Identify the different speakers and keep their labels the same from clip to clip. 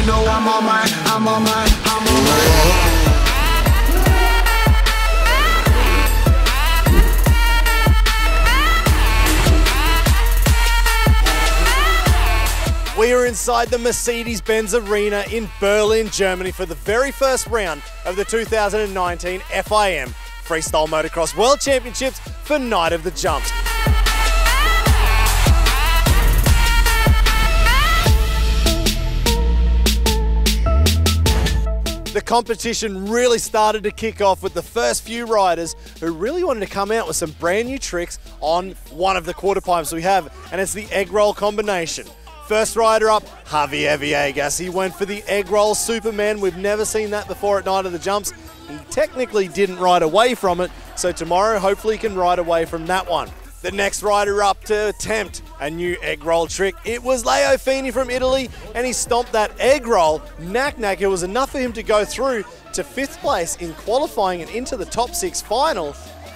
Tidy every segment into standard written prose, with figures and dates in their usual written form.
Speaker 1: you know I'm on my.
Speaker 2: We are inside the Mercedes-Benz Arena in Berlin, Germany for the very first round of the 2019 FIM Freestyle Motocross World Championships for Night of the Jumps. The competition really started to kick off with the first few riders who really wanted to come out with some brand new tricks on one of the quarter pipes we have, and it's the egg roll combination. First rider up, Javier Villegas. He went for the egg roll Superman. We've never seen that before at Night of the Jumps. He technically didn't ride away from it, so tomorrow hopefully he can ride away from that one. The next rider up to attempt a new egg roll trick, it was Leo Fini from Italy, and he stomped that egg roll Nac Nac. It was enough for him to go through to 5th place in qualifying and into the top 6 final.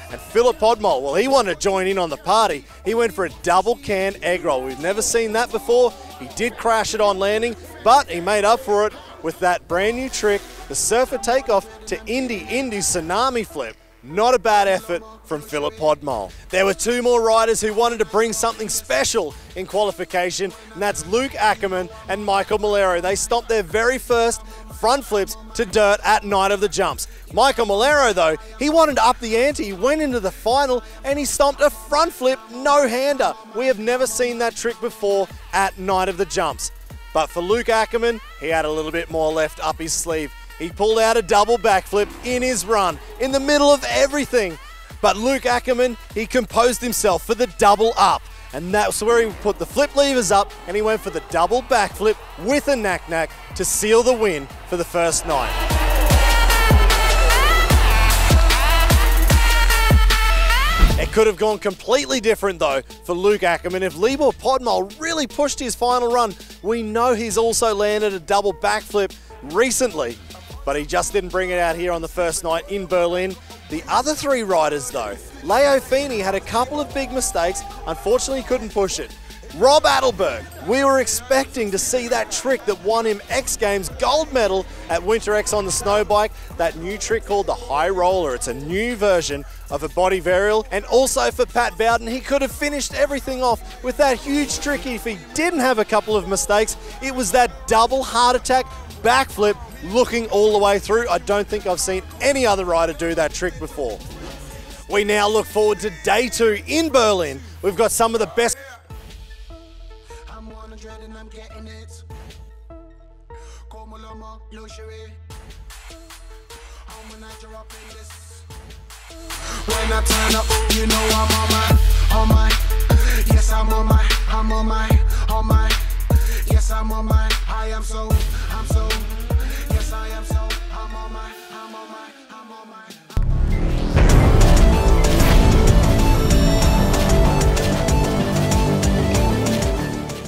Speaker 2: And Philip Podmol, well, he wanted to join in on the party. He went for a double can egg roll. We've never seen that before. He did crash it on landing, but he made up for it with that brand new trick, the surfer takeoff to Indy tsunami flip. Not a bad effort from Philip Podmol. There were 2 more riders who wanted to bring something special in qualification, and that's Luc Ackermann and Maikel Melero. They stomped their very first front flips to dirt at Night of the Jumps. Maikel Melero, though, he wanted to up the ante. He went into the final and he stomped a front flip no-hander. We have never seen that trick before at Night of the Jumps. But for Luc Ackermann, he had a little bit more left up his sleeve. He pulled out a double backflip in his run, in the middle of everything. But Luc Ackermann, he composed himself for the double up. And that's where he put the flip levers up and he went for the double backflip with a Nac Nac to seal the win for the first night. It could have gone completely different though for Luc Ackermann if Libor Podmol really pushed his final run. We know he's also landed a double backflip recently, but he just didn't bring it out here on the first night in Berlin. The other 3 riders though, Leo Fini had a couple of big mistakes, unfortunately couldn't push it. Rob Adelberg, we were expecting to see that trick that won him X Games gold medal at Winter X on the snow bike, that new trick called the high roller. It's a new version of a body varial. And also for Pat Bowden, he could have finished everything off with that huge trick if he didn't have a couple of mistakes. It was that double heart attack backflip looking all the way through. I don't think I've seen any other rider do that trick before. We now look forward to day 2 in Berlin. We've got some of the best.
Speaker 1: I'm getting it. When I turn up, you know I'm on my. Yes, I'm on my. Yes, I'm on my. I am so. Yes, I am so. I'm on my.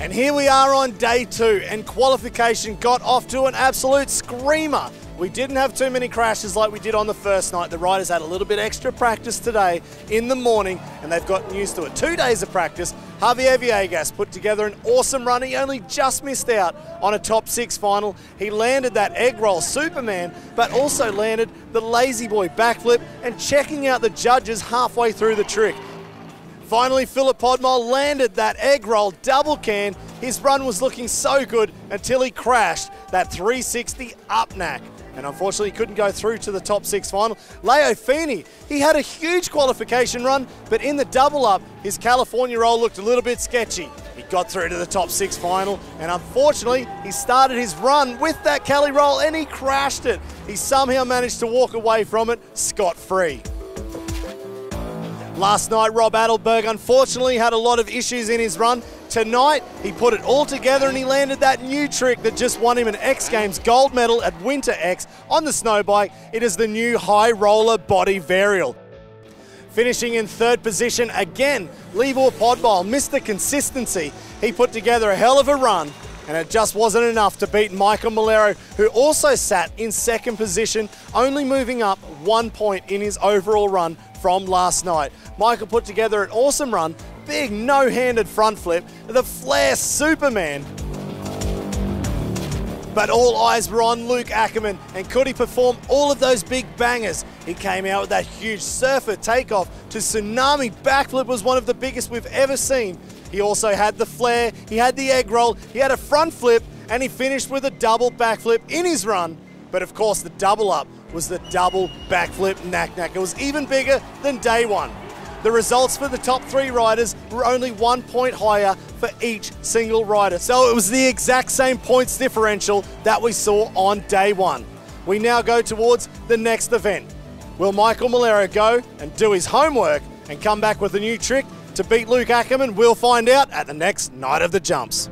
Speaker 2: And here we are on day 2, and qualification got off to an absolute screamer. We didn't have too many crashes like we did on the first night. The riders had a little bit extra practice today in the morning, and they've gotten used to it. 2 days of practice. Javier Villegas put together an awesome run. He only just missed out on a top 6 final. He landed that egg roll Superman, but also landed the lazy boy backflip and checking out the judges halfway through the trick. Finally, Philip Podmol landed that egg roll double can. His run was looking so good until he crashed that 360 up Nac. And unfortunately, he couldn't go through to the top 6 final. Leo Fini, he had a huge qualification run, but in the double up, his California roll looked a little bit sketchy. He got through to the top 6 final, and unfortunately, he started his run with that Cali roll and he crashed it. He somehow managed to walk away from it scot-free. Last night, Rob Adelberg unfortunately had a lot of issues in his run. Tonight, he put it all together and he landed that new trick that just won him an X Games gold medal at Winter X on the snow bike. It is the new high roller body varial. Finishing in 3rd position again, Libor Podmol, Mr. Consistency. He put together a hell of a run, and it just wasn't enough to beat Maikel Melero, who also sat in 2nd position, only moving up 1 point in his overall run from last night. Maikel put together an awesome run, big no-handed front flip, the flare Superman. But all eyes were on Luc Ackermann, and could he perform all of those big bangers? He came out with that huge surfer takeoff to tsunami backflip, was one of the biggest we've ever seen. He also had the flare, he had the egg roll, he had a front flip, and he finished with a double backflip in his run. But of course the double up was the double backflip Nac Nac. It was even bigger than day one. The results for the top 3 riders were only 1 point higher for each single rider. So it was the exact same points differential that we saw on day one. We now go towards the next event. Will Maikel Melero go and do his homework and come back with a new trick to beat Luc Ackermann? We'll find out at the next Night of the Jumps.